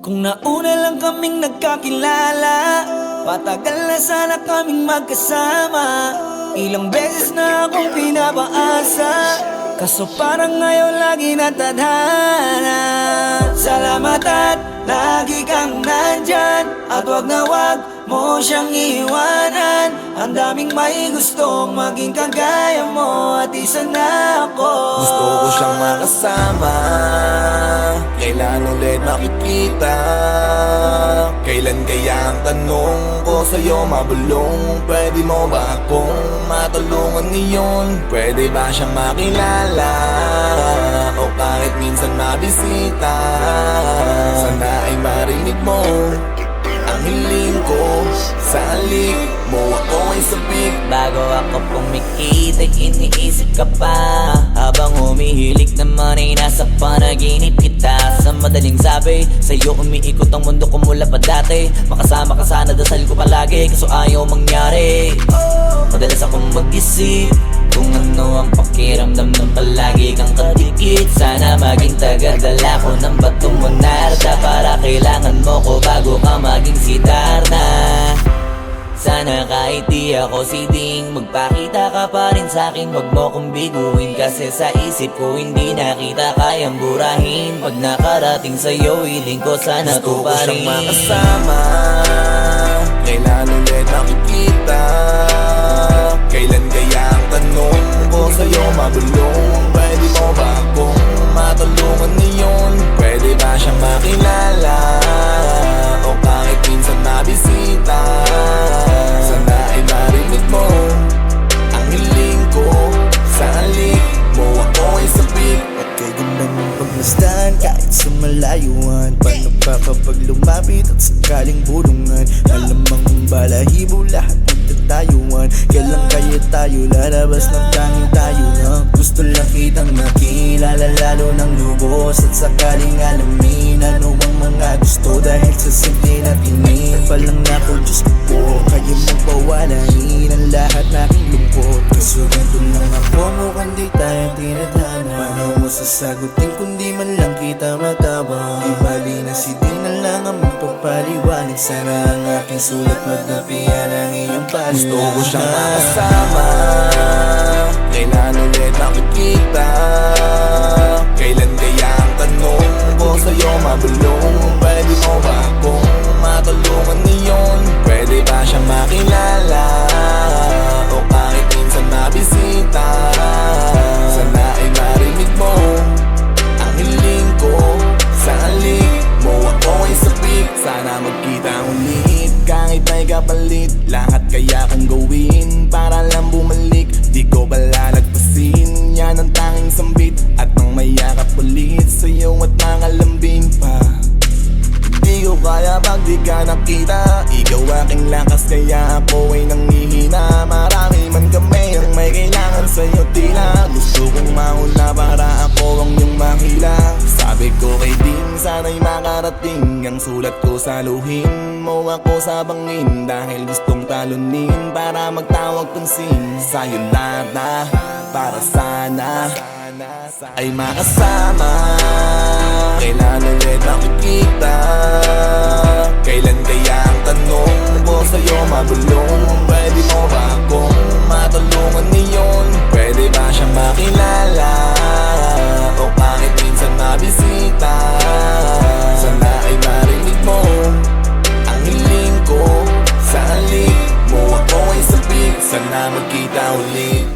Kung nauna lang kaming nagkakilala, patagal na sana kaming magkasama. Ilang beses na akong pinapaasa, kaso parang ngayon lagi natadhana. Salamat at lagi kang nandyan, at wag na wag mo siyang iwanan. Ang daming may gustong maging kagaya mo, at isa na ako. Gusto ko siyang makasama, kailan ulit makikita? Kailan kaya ang tanong ko sa'yo mabulong? Pwede mo ba akong matulungan ngayon? Pwede ba siyang makilala? O kahit minsan mabisita? Sana ay marinig mo ang hiling ko. Sa halik mo ako ay sabik. Bago ako pumikit ay iniisip ka pa, habang humihilik naman ay nasa panaginip kita. Sa madaling sabi, sa'yo umiikot ang mundo ko mula pa dati. Makasama ka sana, dasal ko palagi, kaso ayaw mangyari. Madalas akong mag-isip kung ano ang pakiramdam ng palagi kang kadikit. Sana maging tagadala ko ng bato mo narda, para kailangan mo ko bago ka maging sitar na. Sana kahit di ako siding, magpakita ka pa rin sa'kin, wag mo kong biguin. Kasi sa isip ko hindi nakita kayang burahin. Pag nakarating sa'yo, hiling ko sana Gusto ko tuparin. siyang makasama, kailan ulit makikita? Kailan kaya ang tanong ko sa'yo mabulong? Pwede mo ba akong matulungan ngayon? Pwede ba siyang makilala? O kahit minsan mabisita? Sana ay marinig mo ang hiling ko. Sa halik mo ako ay sabik. At kay ganda mong pagmasdan kahit sa malayuan. Paano pa kapag lumapit at sakaling bulungan? Malamang ang balahibo lahat magtatayuan. Kailan kaya tayo lalabas ng tanging tayo lang? Gusto lang kitang makilala lalo ng lubos, at sakaling alamin ano ang mga gusto. Dahil sa simple na tingin pa lang ako, Diyos ko po, kaya mong pawalain ang lahat na aking lungkot. Kaso ganito lang ako, mukhang di tayo tinadhana. Paano mo sasagutin kung di man lang kita matawag? Di bali na si di na lang ang magpapaliwanag. Sana ang aking sulat magnapian ang iyong paliwanag. Gusto ko siyang makasama, kailan ulit makikita? Kailan kaya ang tanong ko sa'yo mabulong? Pwede mo ba akong matulungan ngayon? Pwede ba siyang makilala? O kahit minsan mabisita? Sana ay marinig mo ang hiling ko. Sa halik mo ako ay sabik. Sana magkita ulit kahit may kapalit. Lahat kaya kong gawin para lang bumalik. Di ko balalagpasin, yan ang tanging sambit. At nang mayakap ulit sa'yo at makalambing pa. Di ko kaya pag di ka nakita. Ikaw aking lakas kaya ako ay nanghihina. Marami man kami ang may kailangan sa'yo tila. Gusto kong mauna para ako ang iyong mahila. Sabi ko kay Din, sana'y makarating ang sulat ko saluhin mo ako sa bangin. Dahil gustong talunin para magtawag pansin. Sa'yo lahat na para sana ay makasama. Kailan ulit makikita? Kailan kaya ang tanong ko sa'yo mabulong? Pwede mo ba akong matulungan ngayon? Pwede ba siyang makilala? O kahit minsan mabisita? Sana ay marinig mo ang hiling ko. Sa halik mo ako ay sabik. Sana magkita ulit.